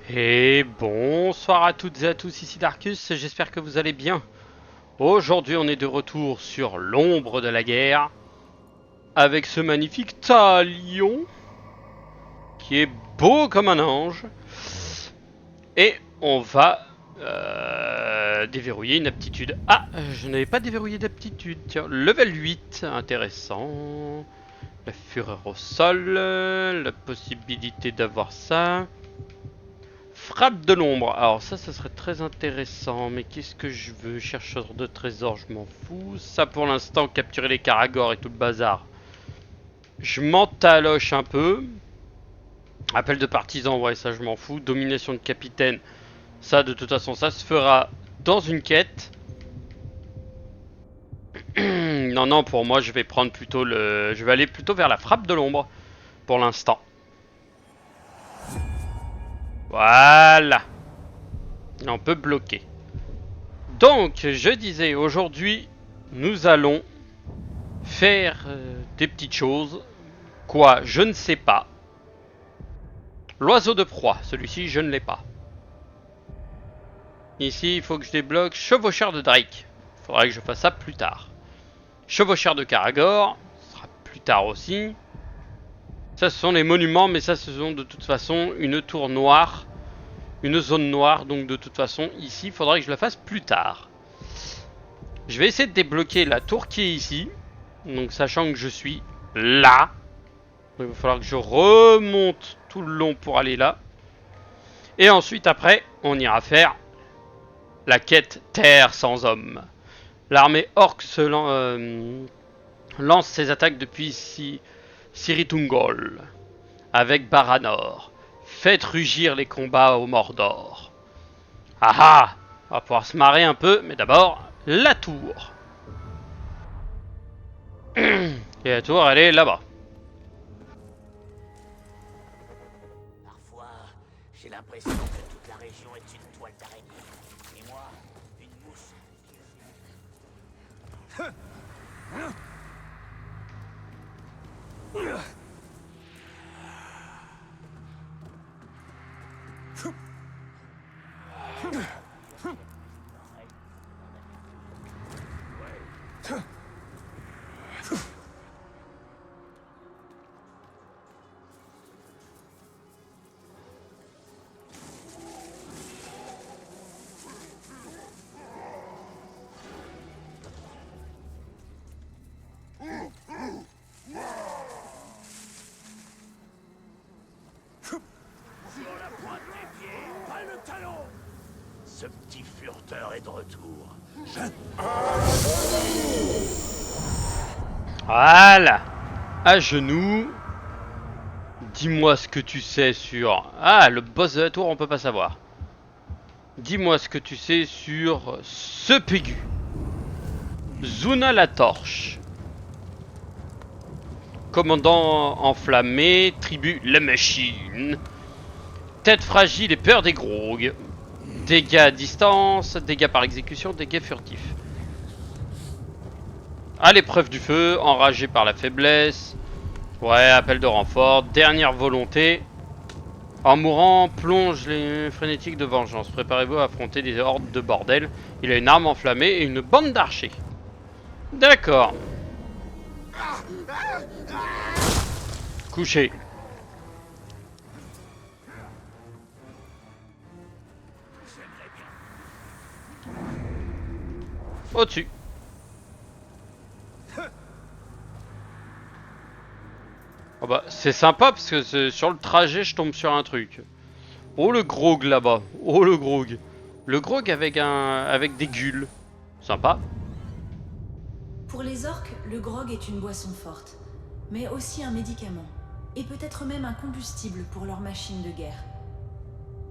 Et bonsoir à toutes et à tous, ici Darkus, j'espère que vous allez bien. Aujourd'hui on est de retour sur l'ombre de la guerre, avec ce magnifique talion, qui est beau comme un ange. Et on va déverrouiller une aptitude. Ah, je n'avais pas déverrouillé d'aptitude, tiens, level 8, intéressant. La fureur au sol, la possibilité d'avoir ça. Frappe de l'ombre. Alors ça serait très intéressant. Mais qu'est-ce que je veux? Chercheur de trésors, je m'en fous. Ça pour l'instant, capturer les caragors et tout le bazar. Je m'en taloche un peu. Appel de partisans, ouais, ça je m'en fous. Domination de capitaine. Ça de toute façon, ça se fera dans une quête. Non, non, pour moi, je vais prendre plutôt le... Je vais aller plutôt vers la frappe de l'ombre. Pour l'instant. Voilà. On peut bloquer. Donc, je disais, aujourd'hui, nous allons faire des petites choses. Quoi? Je ne sais pas. L'oiseau de proie, celui-ci, je ne l'ai pas. Ici, il faut que je débloque chevaucheur de Drake. Il faudra que je fasse ça plus tard. Chevaucheur de Karagor, ce sera plus tard aussi. Ça, ce sont les monuments, mais ça, ce sont de toute façon une tour noire. Une zone noire, donc de toute façon, ici, il faudra que je la fasse plus tard. Je vais essayer de débloquer la tour qui est ici. Donc, sachant que je suis là. Il va falloir que je remonte tout le long pour aller là. Et ensuite, après, on ira faire la quête Terre sans hommes. L'armée orc lance ses attaques depuis Siritungol avec Baranor. Faites rugir les combats au Mordor. Ah ah! On va pouvoir se marrer un peu, mais d'abord, la tour. Et la tour, elle est là-bas. Parfois, j'ai l'impression que toute la région est une toile d'araignée. Et moi, une mouche. Sur la pointe des pieds, pas le talon. Ce petit furteur est de retour. Voilà. À genoux. Dis-moi ce que tu sais sur... Ah, le boss de la tour, on peut pas savoir. Dis-moi ce que tu sais sur ce Pégu. Zuna la torche. Commandant enflammé, tribu la machine. Tête fragile et peur des grogues. Dégâts à distance, dégâts par exécution, dégâts furtifs. À l'épreuve du feu, enragé par la faiblesse. Ouais, appel de renfort, dernière volonté. En mourant, plonge les frénétiques de vengeance. Préparez-vous à affronter des hordes de bordel. Il a une arme enflammée et une bande d'archers. D'accord. Couché. Au-dessus. Oh bah, c'est sympa parce que sur le trajet, je tombe sur un truc. Oh le grog là-bas. Oh le grog. Le grog avec des gueules. Sympa. Pour les orques, le grog est une boisson forte, mais aussi un médicament, et peut-être même un combustible pour leur machine de guerre.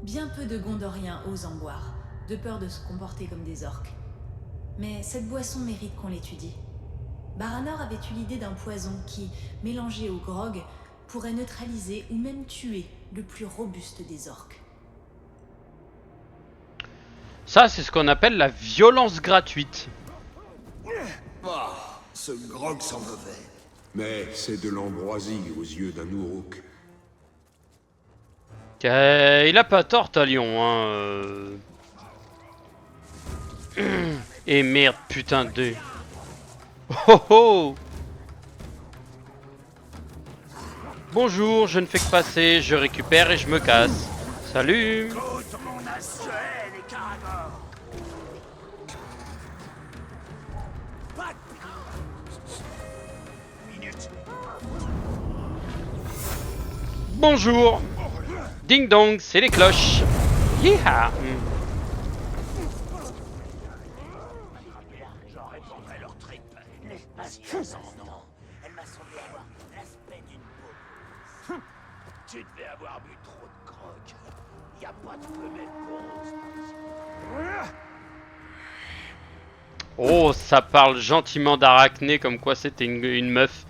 Bien peu de Gondoriens osent en boire, de peur de se comporter comme des orques. Mais cette boisson mérite qu'on l'étudie. Baranor avait eu l'idée d'un poison qui, mélangé au grog, pourrait neutraliser ou même tuer le plus robuste des orques. Ça, c'est ce qu'on appelle la violence gratuite. Ah, ce grog sent mauvais. Mais c'est de l'ambroisie aux yeux d'un Uruk. Il a pas tort, Talion, hein. Et merde, putain de... Oh oh. Bonjour, je ne fais que passer, je récupère et je me casse. Salut. Écoute mon Azrael et Caragor. Pas de minute. Bonjour. Ding dong, c'est les cloches. Yeeha. J'en répandrai leur tripe. L'espace non. Elle m'a semblé avoir l'aspect d'une peau. Tu devais avoir bu trop de croque. Y a pas de femelle rose. Oh, ça parle gentiment d'Arachné comme quoi c'était une meuf.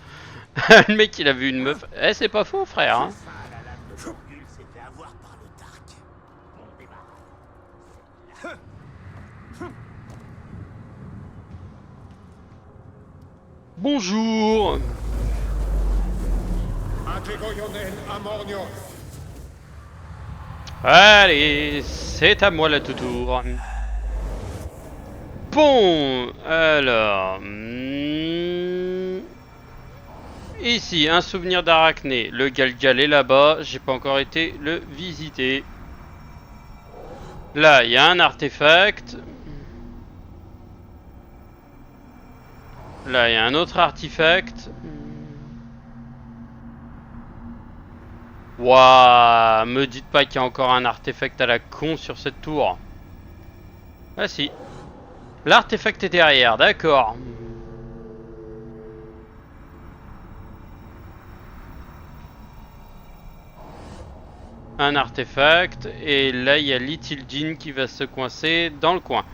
Le mec il a vu une meuf. Eh, c'est pas faux, frère. Hein. La lame de Morgul s'est fait avoir par le Dark. On démarre. Bonjour. Allez, c'est à moi la toutour. Bon, alors... Ici, un souvenir d'Arachné. Le Galgal est là-bas, j'ai pas encore été le visiter. Là, il y a un artefact. Là, il y a un autre artefact. Waouh, me dites pas qu'il y a encore un artefact à la con sur cette tour. Ah si. L'artefact est derrière, d'accord. Un artefact. Et là, il y a Litildin qui va se coincer dans le coin.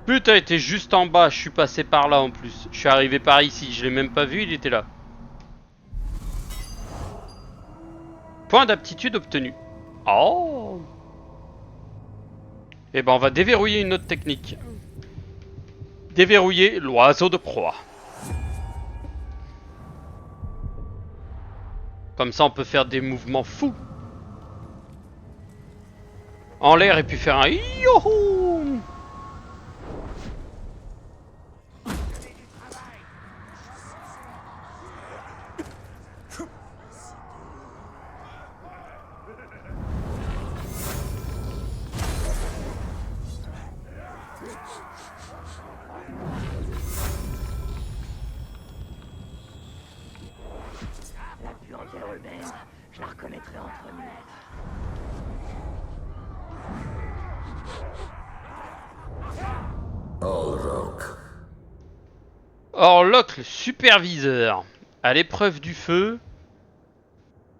Putain, il était juste en bas. Je suis passé par là en plus. Je suis arrivé par ici. Je l'ai même pas vu, il était là. Point d'aptitude obtenu. Oh. Et ben on va déverrouiller une autre technique. Déverrouiller l'oiseau de proie. Comme ça on peut faire des mouvements fous. En l'air et puis faire un youhou. Je la reconnaîtrai entre nous. Orlok, le superviseur. À l'épreuve du feu.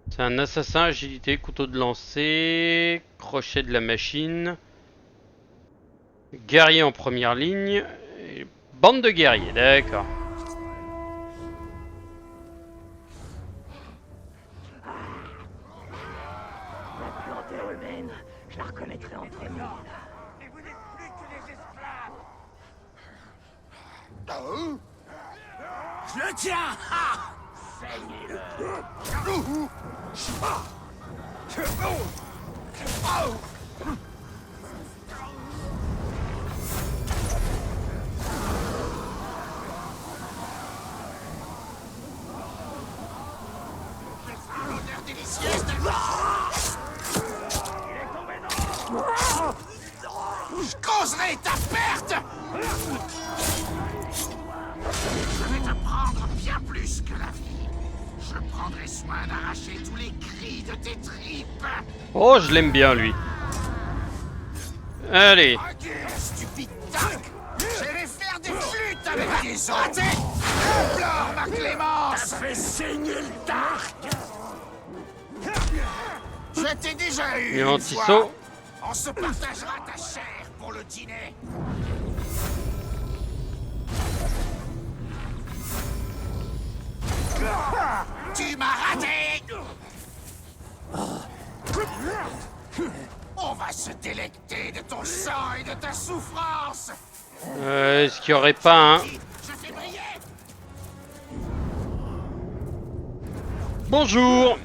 C'est un assassin, agilité, couteau de lancer, crochet de la machine. Guerrier en première ligne. Et bande de guerriers, d'accord. La puanteur humaine, je la reconnaîtrai entre nous. Et vous n'êtes plus que des esclaves. Je le tiens. Ah, saignez-le. L'odeur délicieuse de... Il est tombé dans... Je causerai ta perte. Je vais t'apprendre bien plus que la vie. Je prendrai soin d'arracher tous les cris de tes tripes. Oh, je l'aime bien lui. Allez. Stupide Dark. Je vais faire des flûtes avec des autres. Implore ma clémence. T'as fait saigner le Dark. Je t'ai déjà eu. Et une anti-saut. fois. On se partagera ta chair pour le dîner. Tu m'as raté. On va se délecter de ton sang et de ta souffrance. Est-ce qu'il y aurait pas un... Je fais briller. Bonjour.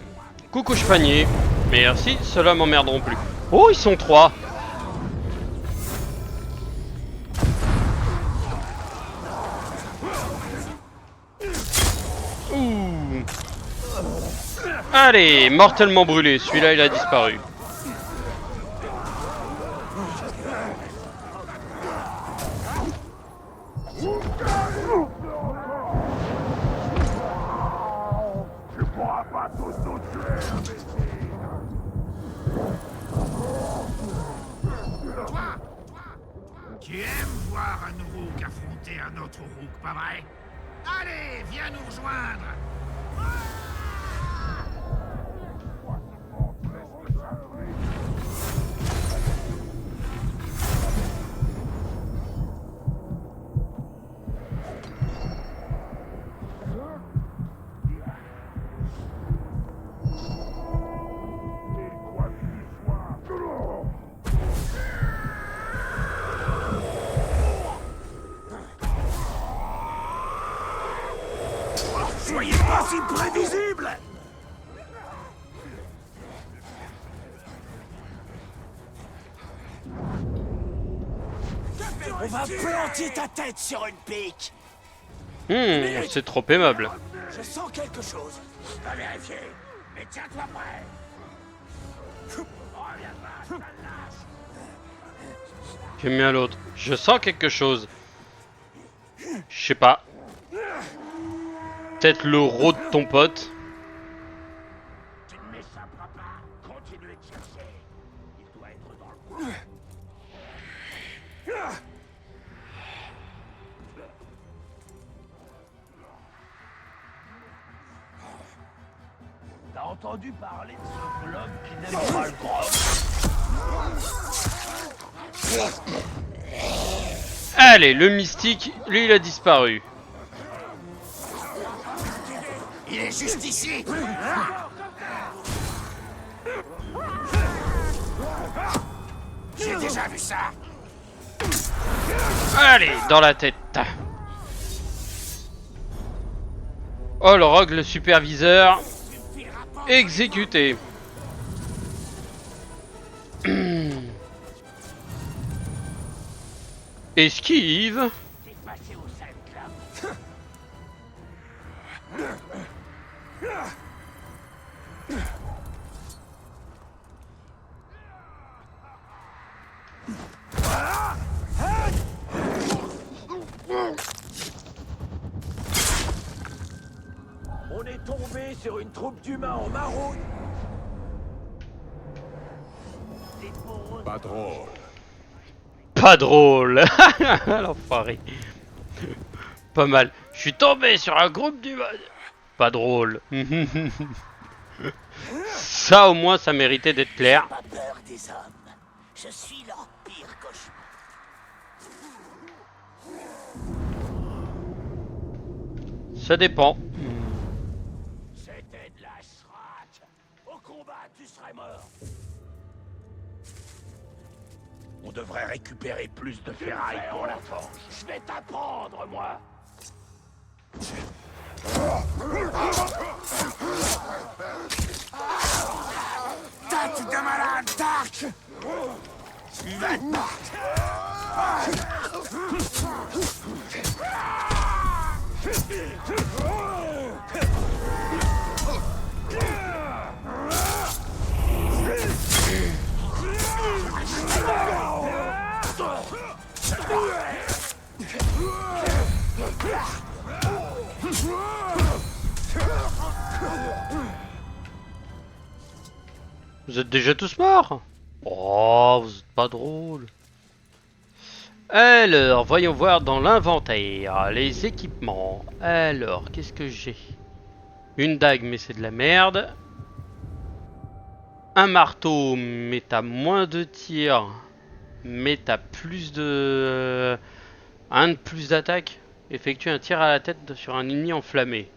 Coucou Chepanier. Merci, ceux-là m'emmerderont plus. Oh, ils sont 3. Ouh. Allez, mortellement brûlé. Celui-là, il a disparu. Tu aimes voir un Rook affronter un autre Rook, pas vrai? Allez, viens nous rejoindre! Soyez pas si prévisible! On va planter ta tête sur une pique! C'est trop aimable. Je sens quelque chose. Va vérifier. Mais tiens-toi prêt. Reviens pas, je te lâche. J'aime bien l'autre. Je sens quelque chose. Je sais pas. Peut-être le ro de ton pote. Tu ne m'échapperas pas. Continuez de chercher. Il doit être dans le coin. T'as entendu parler de ce globe qui n'aime pas le grog? Allez, le mystique, lui, il a disparu. Il est juste ici. J'ai déjà vu ça. Allez, dans la tête. Oh, le rogue, le superviseur. Exécuté. Esquive. T'es passé au Sand Club. On est tombé sur une troupe d'humains en maraude. Pas drôle. Pas drôle. L'enfoiré. Pas mal. Je suis tombé sur un groupe d'humains. Pas drôle. Ça, au moins, ça méritait d'être clair. Pas peur des hommes. Je suis leur pire cauchemar. Ça dépend. C'était de la srate. Au combat, tu serais mort. On devrait récupérer plus de ferraille pour la forge. Je vais t'apprendre, moi. Tête de malade, Dark. Tu vas te Vous êtes déjà tous morts? Oh, vous êtes pas drôle. Alors, voyons voir dans l'inventaire, les équipements. Alors, qu'est-ce que j'ai? Une dague, mais c'est de la merde. Un marteau, mais t'as moins de tirs. Mais t'as plus de... un de plus d'attaque. Effectue un tir à la tête sur un ennemi enflammé.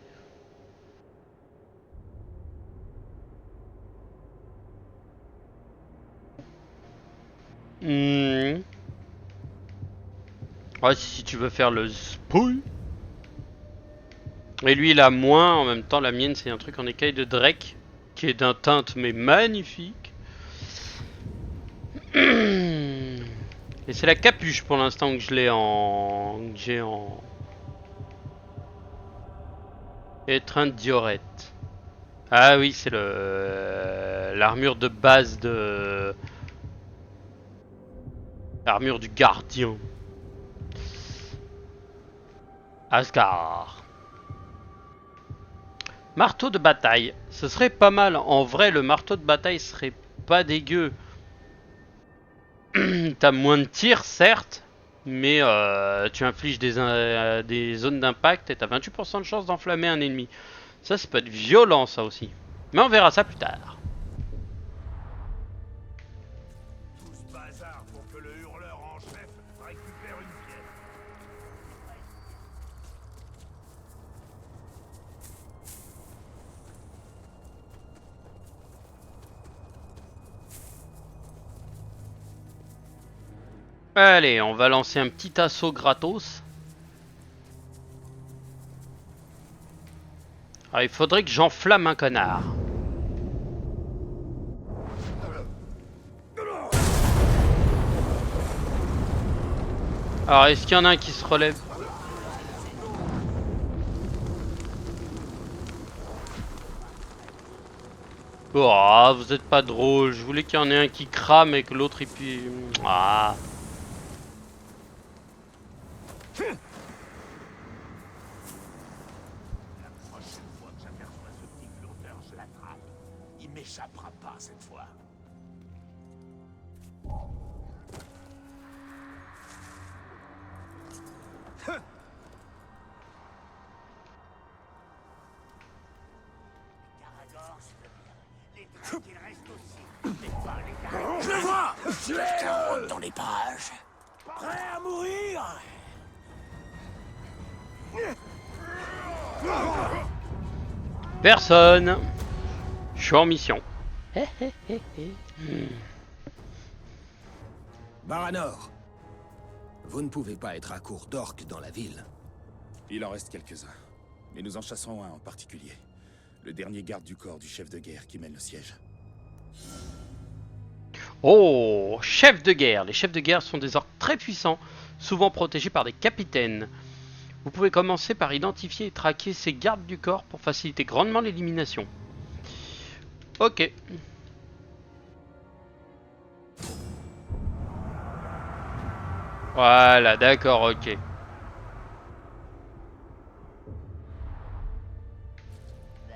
Ouais, si tu veux faire le spoil. Et lui il a moins, en même temps la mienne c'est un truc en écaille de Drake. qui est d'un teinte mais magnifique. Et c'est la capuche pour l'instant que je l'ai en... que j'ai en... étreinte diorette. Ah oui, c'est l'armure de base de... l'armure du gardien. Asgard. Marteau de bataille. Ce serait pas mal. En vrai, le marteau de bataille serait pas dégueu. T'as moins de tirs, certes. Mais tu infliges des zones d'impact et t'as 28% de chance d'enflammer un ennemi. Ça peut être violent, ça aussi. Mais on verra ça plus tard. Tout ce bazar pour que le hurleur en chef récupère une pièce. Allez, on va lancer un petit assaut gratos. Alors, il faudrait que j'enflamme un connard. Alors, est-ce qu'il y en a un qui se relève? Oh, vous êtes pas drôle. Je voulais qu'il y en ait un qui crame et que l'autre il puisse... Ah. La prochaine fois que j'aperçois ce petit flotteur, je l'attrape. Il m'échappera pas cette fois. Caragor, s'il te plaît. Les traits qu'il reste aussi. Mais pas les Caragor. Je le vois. Quelqu'un rôde dans les parages. Prêt à mourir. Personne. Je suis en mission. Baranor, vous ne pouvez pas être à court d'orques dans la ville. Il en reste quelques-uns. Mais nous en chassons un en particulier. Le dernier garde du corps du chef de guerre qui mène le siège. Oh, chef de guerre. Les chefs de guerre sont des orques très puissants, souvent protégés par des capitaines. Vous pouvez commencer par identifier et traquer ces gardes du corps pour faciliter grandement l'élimination. Ok. Voilà, d'accord, ok.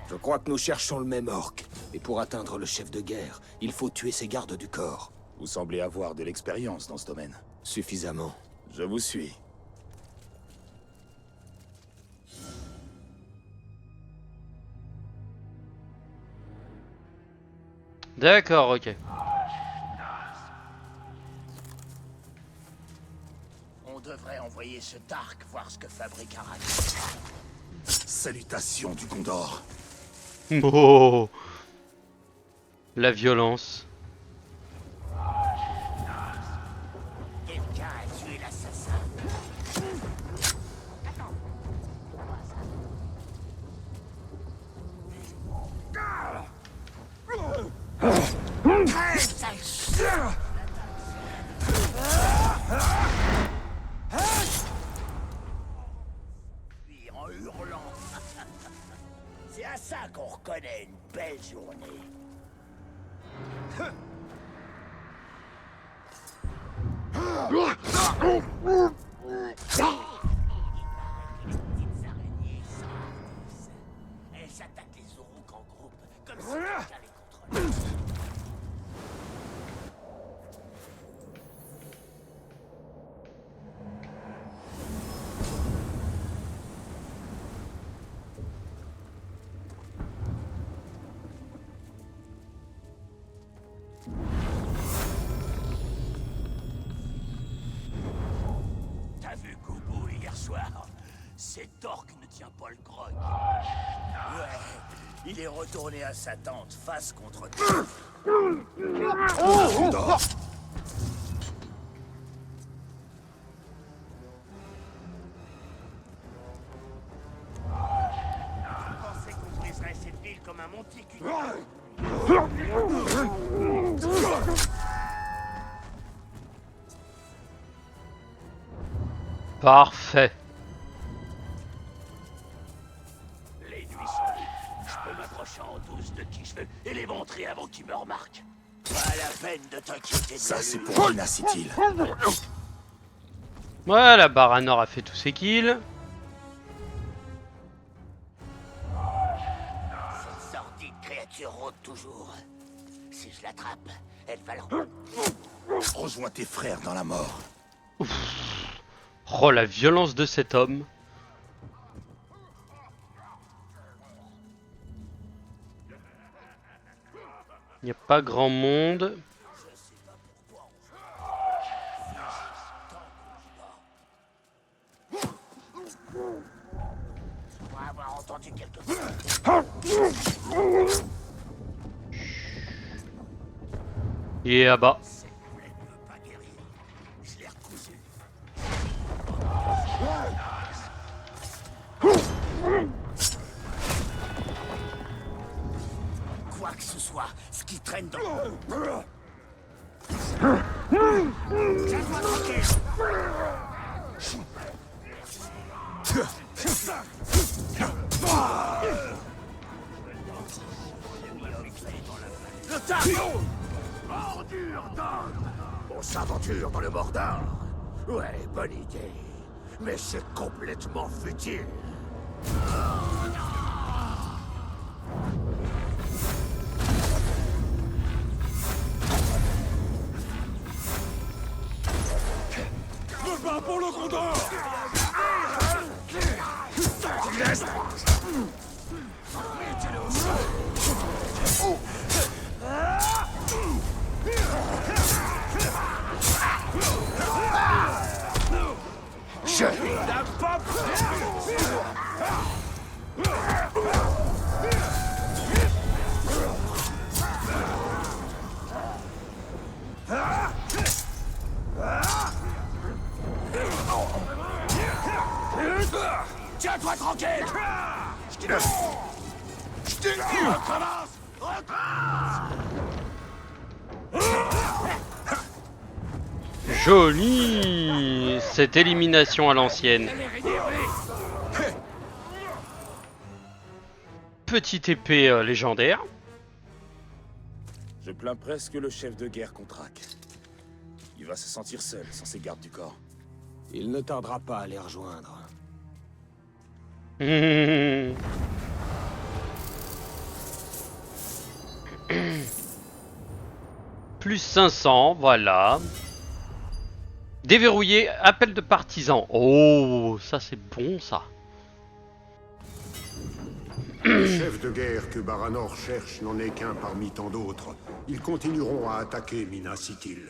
Je crois que nous cherchons le même orc. Et pour atteindre le chef de guerre, il faut tuer ses gardes du corps. Vous semblez avoir de l'expérience dans ce domaine. Suffisamment. Je vous suis. D'accord, ok. On devrait envoyer ce Tark voir ce que fabrique Arad. Salutations du Gondor. Oh, la violence. Quelqu'un a tué l'assassin. Attends. Crève, sale chien. Puis en hurlant. C'est à ça qu'on reconnaît une belle journée. Les petites araignées s'enfuient. Elles attaquent les Uruk en groupe, comme si quelqu'un les contrôlait. T'as vu Goubou hier soir? Cet orc ne tient pas le grog. Ouais, il est retourné à sa tente, face contre toi. On pensait qu'on briserait cette ville comme un monticule. Parfait. Les nuits sont longues. Je peux m'approcher en douce de qui je veux et les montrer avant qu'ils me remarquent. Pas la peine de t'inquiéter de Ça, la c'est lune. pour Mina City. Voilà, Baranor a fait tous ses kills. Cette sordide créature rôde toujours. Si je l'attrape, elle va le... Rejoins tes frères dans la mort. Oh, la violence de cet homme. Il n'y a pas grand monde. On va avoir entendu quelque chose. Il est là-bas. Cette plaie ne peut pas guérir. Je l'ai recousu. Quoi que ce soit, ce qui traîne dans... Tiens-toi tranquille. Le tarot! Bordure d'âne! On s'aventure dans le Mordor. Ouais, bonne idée. Mais c'est complètement futile. Me bats pour le Gondor! Tiens-toi tranquille! Recommence! Joli cette élimination à l'ancienne. Petite épée légendaire. Je plains presque le chef de guerre qu'on traque. Il va se sentir seul sans ses gardes du corps. Il ne tardera pas à les rejoindre. Plus 500, voilà. Déverrouiller, appel de partisans. Oh, ça c'est bon ça. Le chef de guerre que Baranor cherche n'en est qu'un parmi tant d'autres. Ils continueront à attaquer Minas Ithil.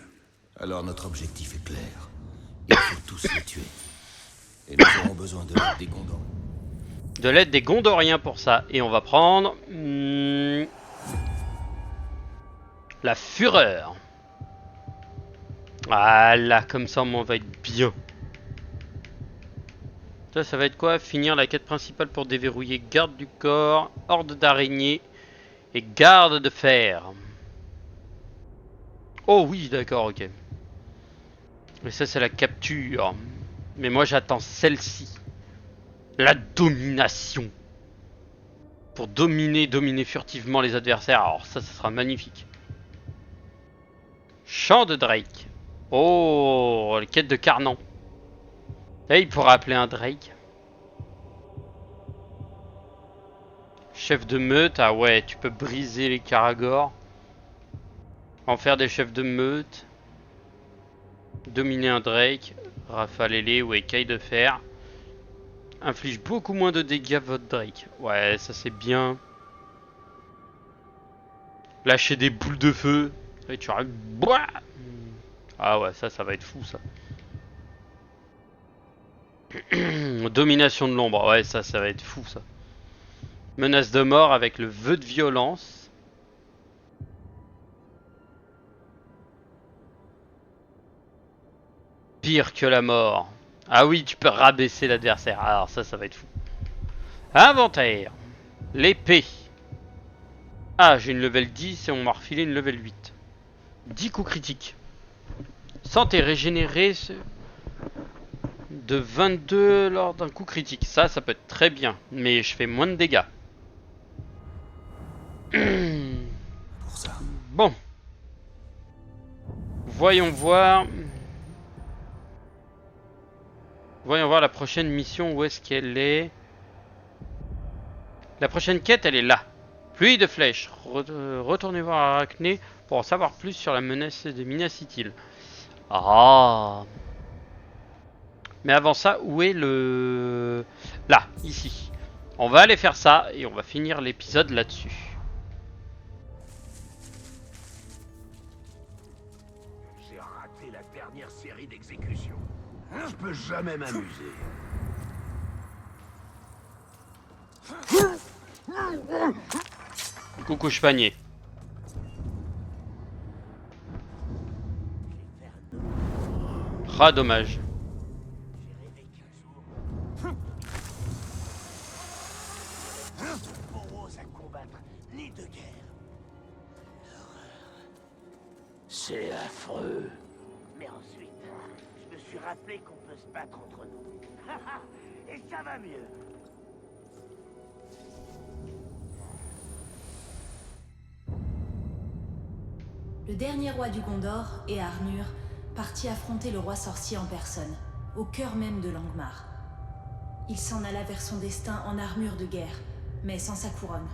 Alors notre objectif est clair. Il faut tous les tuer. Et nous aurons besoin de l'aide des Gondors. De l'aide des Gondoriens pour ça. Et on va prendre... la fureur. Voilà, comme ça on va être bien. Ça va être quoi? Finir la quête principale pour déverrouiller garde du corps, horde d'araignées et garde de fer. Oh oui, d'accord, ok. Mais ça c'est la capture. Mais moi j'attends celle-ci. La domination. Pour dominer furtivement les adversaires. Alors ça sera magnifique. Champ de Drake. Oh, les quêtes de Carnan. Et il pourra appeler un Drake. Chef de meute. Ah ouais, tu peux briser les Caragors. En faire des chefs de meute. Dominer un Drake. Rafale ou écaille de fer. Inflige beaucoup moins de dégâts à votre Drake. Ouais, ça c'est bien. Lâcher des boules de feu. Et tu arrives. Ah ouais, ça va être fou ça. Domination de l'ombre, ouais, ça va être fou ça. Menace de mort avec le vœu de violence. Pire que la mort. Ah oui, tu peux rabaisser l'adversaire. Alors ça va être fou. Inventaire. L'épée. Ah, j'ai une level 10 et on m'a refilé une level 8. 10 coups critiques. Santé régénérée de 22 lors d'un coup critique. Ça peut être très bien. Mais je fais moins de dégâts. Pour ça. Bon. Voyons voir. Voyons voir la prochaine mission. Où est-ce qu'elle est? La prochaine quête, elle est là. Pluie de flèches. Retournez voir Arachné pour en savoir plus sur la menace de Minacitil. Ah. Mais avant ça, où est le... Là, ici. On va aller faire ça et on va finir l'épisode là-dessus. J'ai raté la dernière série d'exécutions. Je peux jamais m'amuser. Coucou Chevanier. Ah, dommage. J'ai rêvé qu'un jour... Boros à combattre ni de guerre. L'horreur. C'est affreux. Mais ensuite, je me suis rappelé qu'on peut se battre entre nous. Et ça va mieux. Le dernier roi du Gondor, Eärnur, partit affronter le roi sorcier en personne, au cœur même de Langmar. Il s'en alla vers son destin en armure de guerre, mais sans sa couronne.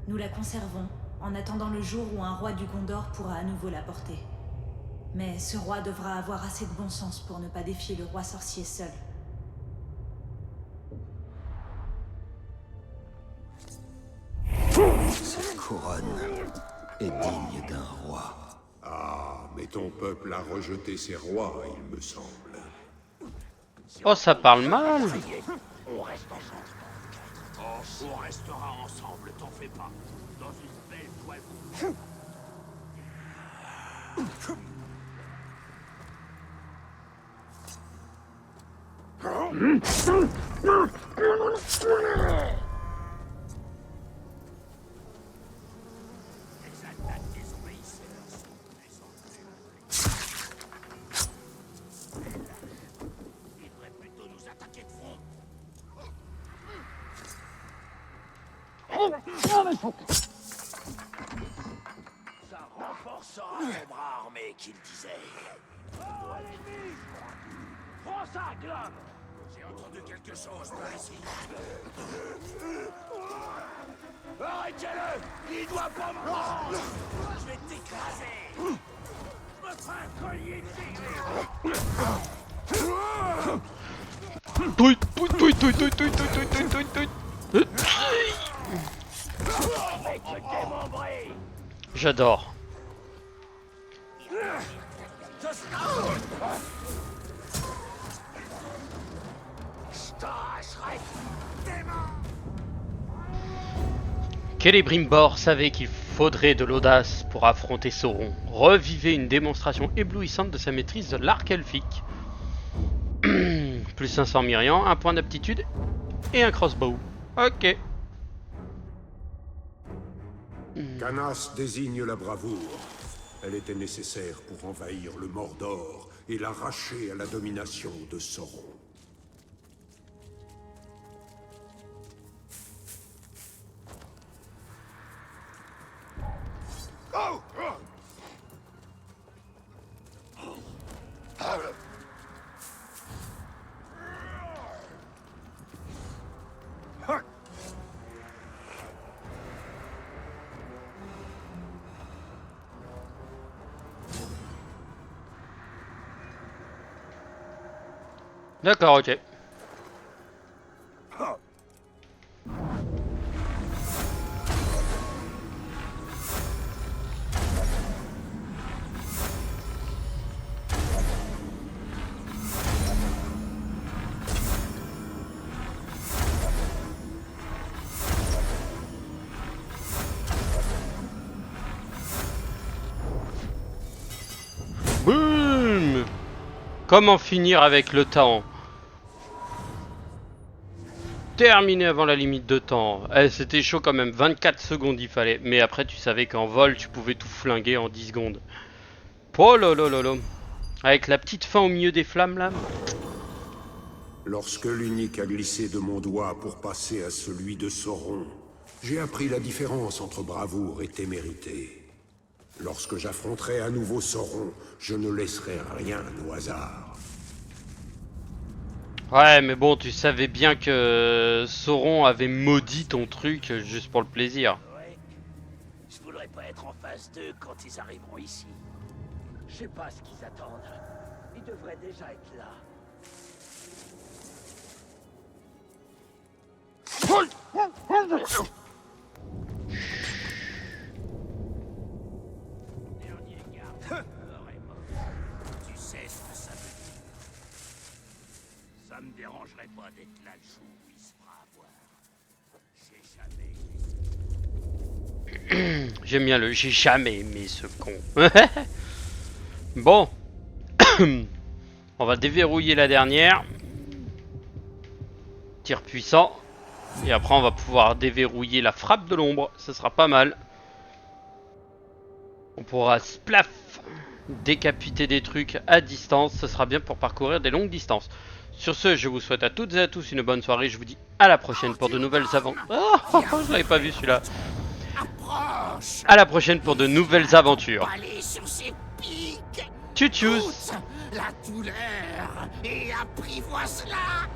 Nous la conservons, en attendant le jour où un roi du Gondor pourra à nouveau la porter. Mais ce roi devra avoir assez de bon sens pour ne pas défier le roi sorcier seul. Cette couronne est digne d'un roi. Ah, mais ton peuple a rejeté ses rois, il me semble. Oh, ça parle mal. On reste ensemble. Oh, on restera ensemble, t'en fais pas. Dans une belle toile. Les attaques des obéisseurs sont de plus en plus. Ils devraient plutôt nous attaquer de front. Ça renforcera son bras armé, qu'il disait. Oh, l'ennemi! Prends ça, Glove! J'ai entendu quelque chose par ici. Arrêtez-le! Il doit pas me prendre! Je vais t'écraser! Je me ferai un collier de tigre! Touit, touit, touit, touit, touit, touit, touit, touit, touit, touit. Avec le démembré! J'adore. Je t'arracherai tes mains! Celebrimbor savait qu'il faudrait de l'audace pour affronter Sauron. Revivez une démonstration éblouissante de sa maîtrise de l'arc elfique. Plus 500 Myrian, un point d'aptitude et un crossbow. Ok. Canas désigne la bravoure. Elle était nécessaire pour envahir le Mordor et l'arracher à la domination de Sauron. D'accord, ok. Boum! Comment finir avec le temps? Terminé avant la limite de temps. Eh, c'était chaud quand même, 24 secondes il fallait. Mais après tu savais qu'en vol tu pouvais tout flinguer en 10 secondes. Oh lolololo. Avec la petite fin au milieu des flammes là. Lorsque l'unique a glissé de mon doigt pour passer à celui de Sauron, j'ai appris la différence entre bravoure et témérité. Lorsque j'affronterai à nouveau Sauron, je ne laisserai rien au hasard. Ouais, mais bon, tu savais bien que Sauron avait maudit ton truc juste pour le plaisir. Ouais. Je voudrais pas être en face d'eux quand ils arriveront ici. Je sais pas ce qu'ils attendent. Ils devraient déjà être là. Dernier garde est mort. Tu sais ce que ça veut dire. Ça me dérangerait pas d'être là le jour où il se fera avoir. J'ai jamais aimé. J'aime bien le j'ai jamais aimé ce con. Bon. On va déverrouiller la dernière. Tir puissant. Et après on va pouvoir déverrouiller la frappe de l'ombre. Ça sera pas mal. On pourra splaf décapiter des trucs à distance. Ce sera bien pour parcourir des longues distances. Sur ce, je vous souhaite à toutes et à tous une bonne soirée. Je vous dis à la prochaine pour de nouvelles aventures. Oh, je l'avais pas vu celui-là. Approche. À la prochaine pour de nouvelles aventures. Allez sur ses pics. Tchuss tchuss. Goûte la douleur et apprivoise-la.